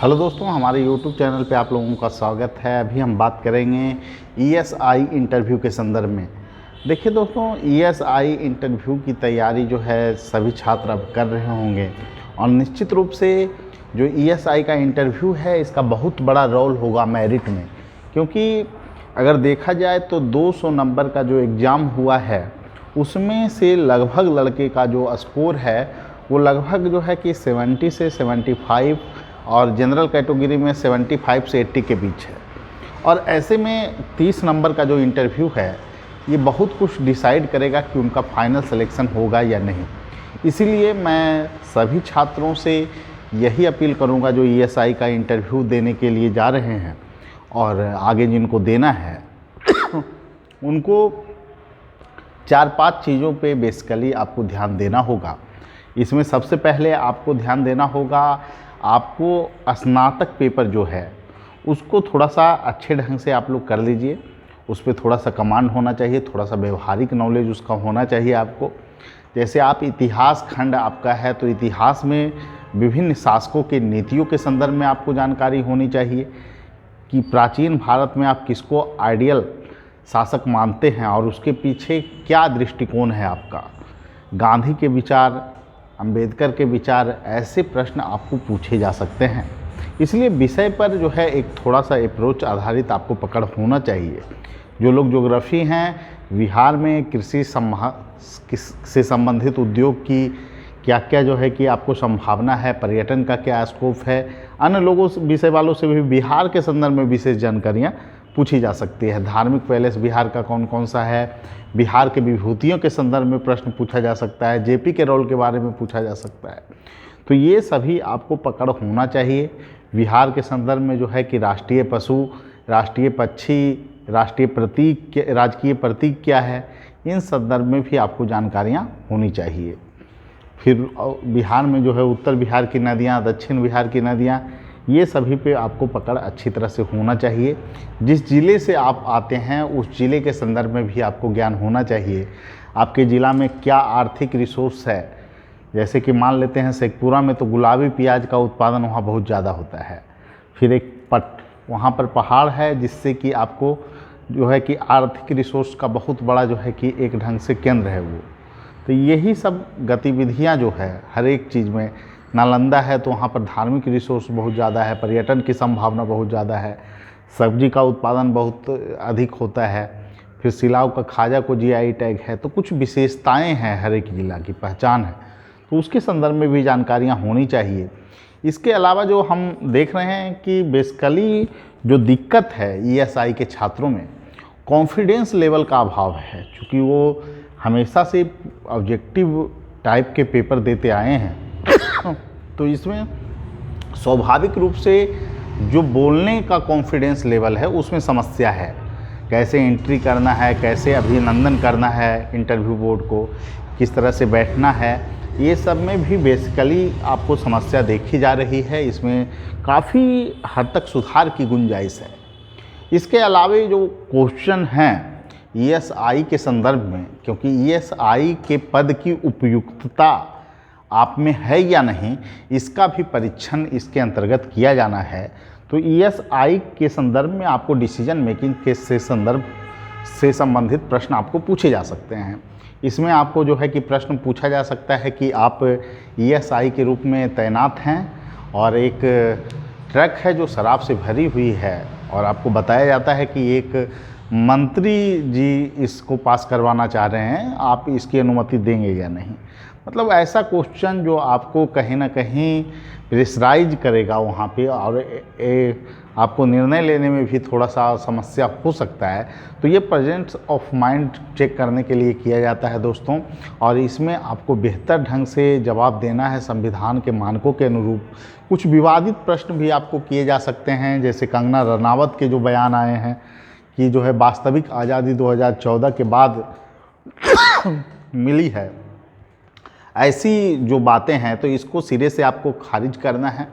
Hello दोस्तों, हमारे YouTube channel पे आप लोगों का स्वागत है। अभी हम बात करेंगे ESI इंटरव्यू के संदर्भ में। देखिए दोस्तों, ESI इंटरव्यू की तैयारी जो है सभी छात्र अब कर रहे होंगे और निश्चित रूप से जो ESI का इंटरव्यू है इसका बहुत बड़ा रोल होगा मेरिट में, क्योंकि अगर देखा जाए तो 200 नंबर का जो एग्ज़ाम हुआ है उसमें से लगभग लड़के का जो स्कोर है वो लगभग जो है कि 70 से 75 और जनरल कैटेगरी में 75 से 80 के बीच है। और ऐसे में 30 नंबर का जो इंटरव्यू है ये बहुत कुछ डिसाइड करेगा कि उनका फाइनल सिलेक्शन होगा या नहीं। इसीलिए मैं सभी छात्रों से यही अपील करूंगा जो ESI का इंटरव्यू देने के लिए जा रहे हैं और आगे जिनको देना है उनको 4-5 चीज़ों पे बेसिकली आपको ध्यान देना होगा। इसमें सबसे पहले आपको ध्यान देना होगा, आपको स्नातक पेपर जो है उसको थोड़ा सा अच्छे ढंग से आप लोग कर लीजिए। उस पर थोड़ा सा कमांड होना चाहिए, थोड़ा सा व्यवहारिक नॉलेज उसका होना चाहिए आपको। जैसे आप इतिहास खंड आपका है तो इतिहास में विभिन्न शासकों के नीतियों के संदर्भ में आपको जानकारी होनी चाहिए कि प्राचीन भारत में आप किसको आइडियल शासक मानते हैं और उसके पीछे क्या दृष्टिकोण है आपका। गांधी के विचार, अंबेडकर के विचार, ऐसे प्रश्न आपको पूछे जा सकते हैं। इसलिए विषय पर जो है एक थोड़ा सा अप्रोच आधारित आपको पकड़ होना चाहिए। जो लोग ज्योग्राफी हैं, बिहार में कृषि से संबंधित उद्योग की क्या क्या जो है कि आपको संभावना है, पर्यटन का क्या स्कोप है, अन्य लोगों से विषय वालों से भी बिहार के संदर्भ में विशेष जानकारियाँ पूछी जा सकती है। धार्मिक पैलेस बिहार का कौन कौन सा है, बिहार के विभूतियों के संदर्भ में प्रश्न पूछा जा सकता है, JP के रोल के बारे में पूछा जा सकता है। तो ये सभी आपको पकड़ होना चाहिए। बिहार के संदर्भ में जो है कि राष्ट्रीय पशु, राष्ट्रीय पक्षी, राष्ट्रीय प्रतीक, राजकीय प्रतीक क्या है, इन संदर्भ में भी आपको जानकारियाँ होनी चाहिए। फिर बिहार में जो है उत्तर बिहार की नदियाँ, दक्षिण बिहार की नदियाँ, ये सभी पे आपको पकड़ अच्छी तरह से होना चाहिए। जिस ज़िले से आप आते हैं उस ज़िले के संदर्भ में भी आपको ज्ञान होना चाहिए। आपके ज़िला में क्या आर्थिक रिसोर्स है, जैसे कि मान लेते हैं शेखपुरा में तो गुलाबी प्याज का उत्पादन वहाँ बहुत ज़्यादा होता है। फिर एक वहाँ पर पहाड़ है जिससे कि आपको जो है कि आर्थिक रिसोर्स का बहुत बड़ा जो है कि एक ढंग से केंद्र है वो। तो यही सब गतिविधियाँ जो है हर एक चीज़ में, नालंदा है तो वहाँ पर धार्मिक रिसोर्स बहुत ज़्यादा है, पर्यटन की संभावना बहुत ज़्यादा है, सब्जी का उत्पादन बहुत अधिक होता है। फिर सिलाव का खाजा को GI टैग है। तो कुछ विशेषताएं हैं, हर एक जिला की पहचान है, तो उसके संदर्भ में भी जानकारियाँ होनी चाहिए। इसके अलावा जो हम देख रहे हैं कि बेसिकली जो दिक्कत है ESI के छात्रों में कॉन्फिडेंस लेवल का अभाव है, क्योंकि वो हमेशा से ऑब्जेक्टिव टाइप के पेपर देते आए हैं तो इसमें स्वाभाविक रूप से जो बोलने का कॉन्फिडेंस लेवल है उसमें समस्या है। कैसे एंट्री करना है, कैसे अभिनंदन करना है इंटरव्यू बोर्ड को, किस तरह से बैठना है, ये सब में भी बेसिकली आपको समस्या देखी जा रही है। इसमें काफ़ी हद तक सुधार की गुंजाइश है। इसके अलावा जो क्वेश्चन हैं ESI के संदर्भ में, क्योंकि ESI के पद की उपयुक्तता आप में है या नहीं, इसका भी परीक्षण इसके अंतर्गत किया जाना है। तो ESI के संदर्भ में आपको डिसीजन मेकिंग के संदर्भ से संबंधित प्रश्न आपको पूछे जा सकते हैं। इसमें आपको जो है कि प्रश्न पूछा जा सकता है कि आप ESI के रूप में तैनात हैं और एक ट्रक है जो शराब से भरी हुई है और आपको बताया जाता है कि एक मंत्री जी इसको पास करवाना चाह रहे हैं, आप इसकी अनुमति देंगे या नहीं। मतलब ऐसा क्वेश्चन जो आपको कहीं ना कहीं प्रेशराइज करेगा वहाँ पे और आपको निर्णय लेने में भी थोड़ा सा समस्या हो सकता है। तो ये प्रेजेंस ऑफ माइंड चेक करने के लिए किया जाता है दोस्तों, और इसमें आपको बेहतर ढंग से जवाब देना है संविधान के मानकों के अनुरूप। कुछ विवादित प्रश्न भी आपको किए जा सकते हैं, जैसे कंगना रनावत के जो बयान आए हैं कि जो है वास्तविक आज़ादी 2014 के बाद मिली है, ऐसी जो बातें हैं तो इसको सिरे से आपको खारिज करना है।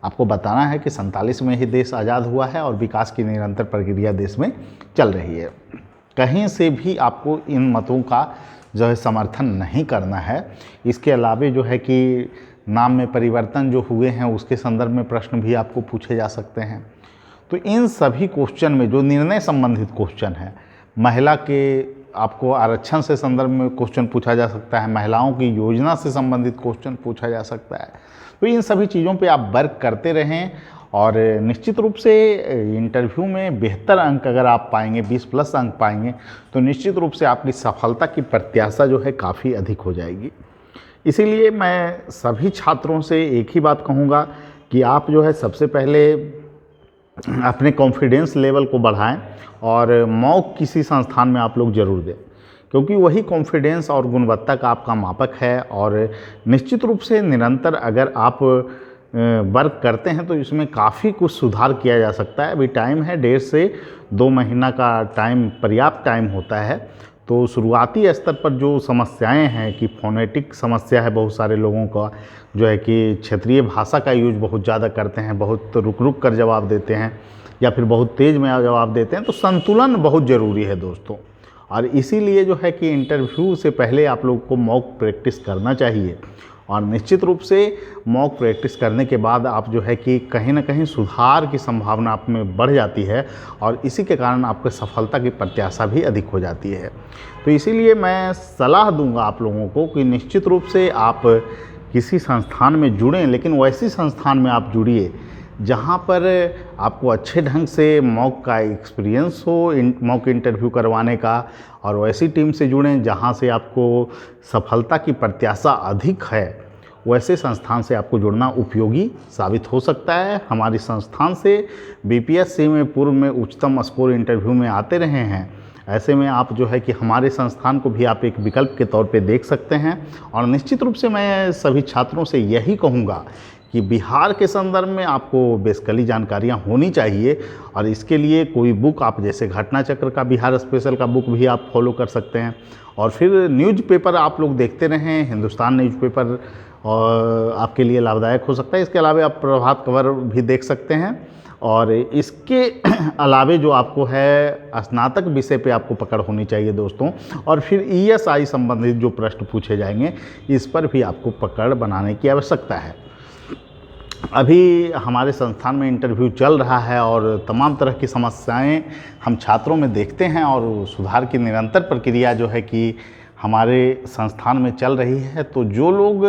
आपको बताना है कि 47 में ही देश आज़ाद हुआ है और विकास की निरंतर प्रक्रिया देश में चल रही है। कहीं से भी आपको इन मतों का जो है समर्थन नहीं करना है। इसके अलावा जो है कि नाम में परिवर्तन जो हुए हैं उसके संदर्भ में प्रश्न भी आपको पूछे जा सकते हैं। तो इन सभी क्वेश्चन में जो निर्णय संबंधित क्वेश्चन है, महिला के आपको आरक्षण से संदर्भ में क्वेश्चन पूछा जा सकता है, महिलाओं की योजना से संबंधित क्वेश्चन पूछा जा सकता है। तो इन सभी चीज़ों पे आप वर्क करते रहें और निश्चित रूप से इंटरव्यू में बेहतर अंक अगर आप पाएंगे, 20+ अंक पाएंगे, तो निश्चित रूप से आपकी सफलता की प्रत्याशा जो है काफ़ी अधिक हो जाएगी। इसीलिए मैं सभी छात्रों से एक ही बात कहूँगा कि आप जो है सबसे पहले अपने कॉन्फिडेंस लेवल को बढ़ाएं और मॉक किसी संस्थान में आप लोग ज़रूर दें, क्योंकि वही कॉन्फिडेंस और गुणवत्ता का आपका मापक है। और निश्चित रूप से निरंतर अगर आप वर्क करते हैं तो इसमें काफ़ी कुछ सुधार किया जा सकता है। अभी टाइम है, 1.5 से 2 महीना का टाइम पर्याप्त टाइम होता है। तो शुरुआती स्तर पर जो समस्याएं हैं कि फोनेटिक समस्या है, बहुत सारे लोगों का जो है कि क्षेत्रीय भाषा का यूज बहुत ज़्यादा करते हैं, बहुत रुक रुक कर जवाब देते हैं या फिर बहुत तेज़ में जवाब देते हैं। तो संतुलन बहुत ज़रूरी है दोस्तों, और इसीलिए जो है कि इंटरव्यू से पहले आप लोग को मॉक प्रैक्टिस करना चाहिए। और निश्चित रूप से मॉक प्रैक्टिस करने के बाद आप जो है कि कहीं ना कहीं सुधार की संभावना आप में बढ़ जाती है और इसी के कारण आपको सफलता की प्रत्याशा भी अधिक हो जाती है। तो इसीलिए मैं सलाह दूंगा आप लोगों को कि निश्चित रूप से आप किसी संस्थान में जुड़ें, लेकिन वैसी संस्थान में आप जुड़िए जहाँ पर आपको अच्छे ढंग से मॉक का एक्सपीरियंस हो, मॉक इंटरव्यू करवाने का, और वैसी टीम से जुड़ें जहाँ से आपको सफलता की प्रत्याशा अधिक है। वैसे संस्थान से आपको जुड़ना उपयोगी साबित हो सकता है। हमारी संस्थान से बीपीएससी में पूर्व में उच्चतम स्कोर इंटरव्यू में आते रहे हैं। ऐसे में आप जो है कि हमारे संस्थान को भी आप एक विकल्प के तौर पे देख सकते हैं। और निश्चित रूप से मैं सभी छात्रों से यही कहूँगा कि बिहार के संदर्भ में आपको बेसिकली जानकारियाँ होनी चाहिए, और इसके लिए कोई बुक आप जैसे घटना चक्र का बिहार स्पेशल का बुक भी आप फॉलो कर सकते हैं। और फिर न्यूज़पेपर आप लोग देखते रहें, हिंदुस्तान न्यूज़पेपर और आपके लिए लाभदायक हो सकता है। इसके अलावा आप प्रभात खबर भी देख सकते हैं। और इसके अलावे जो आपको है स्नातक विषय पे आपको पकड़ होनी चाहिए दोस्तों। और फिर ईएसआई संबंधित जो प्रश्न पूछे जाएंगे इस पर भी आपको पकड़ बनाने की आवश्यकता है। अभी हमारे संस्थान में इंटरव्यू चल रहा है और तमाम तरह की समस्याएं हम छात्रों में देखते हैं, और सुधार की निरंतर प्रक्रिया जो है कि हमारे संस्थान में चल रही है। तो जो लोग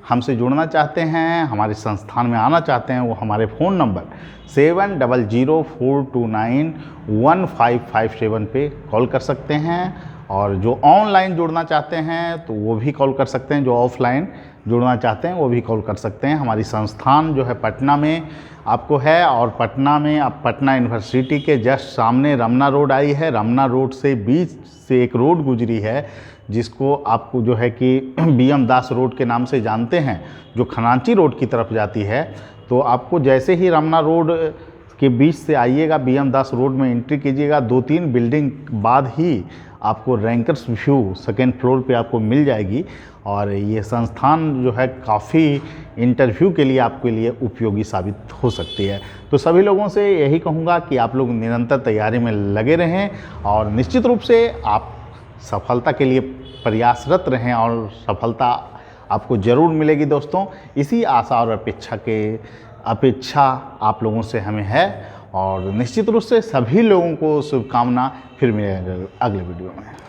हमसे जुड़ना चाहते हैं, हमारे संस्थान में आना चाहते हैं, वो हमारे फ़ोन नंबर 7004291557 पे कॉल कर सकते हैं। और जो ऑनलाइन जुड़ना चाहते हैं तो वो भी कॉल कर सकते हैं, जो ऑफलाइन जुड़ना चाहते हैं वो भी कॉल कर सकते हैं। हमारी संस्थान जो है पटना में आपको है, और पटना में आप पटना यूनिवर्सिटी के जस्ट सामने रमना रोड आई है। रमना रोड से बीच से एक रोड गुजरी है जिसको आपको जो है कि BM दास रोड के नाम से जानते हैं, जो खनाची रोड की तरफ जाती है। तो आपको जैसे ही रमना रोड के बीच से आइएगा, BM दास रोड में एंट्री कीजिएगा, 2-3 बिल्डिंग बाद ही आपको रैंकर्स व्यू सेकेंड फ्लोर पे आपको मिल जाएगी। और ये संस्थान जो है काफ़ी इंटरव्यू के लिए आपके लिए उपयोगी साबित हो सकती है। तो सभी लोगों से यही कहूँगा कि आप लोग निरंतर तैयारी में लगे रहें और निश्चित रूप से आप सफलता के लिए प्रयासरत रहें, और सफलता आपको ज़रूर मिलेगी दोस्तों। इसी आशा और अपेक्षा आप लोगों से हमें है, और निश्चित रूप से सभी लोगों को शुभकामना। फिर मिलेंगे अगले वीडियो में।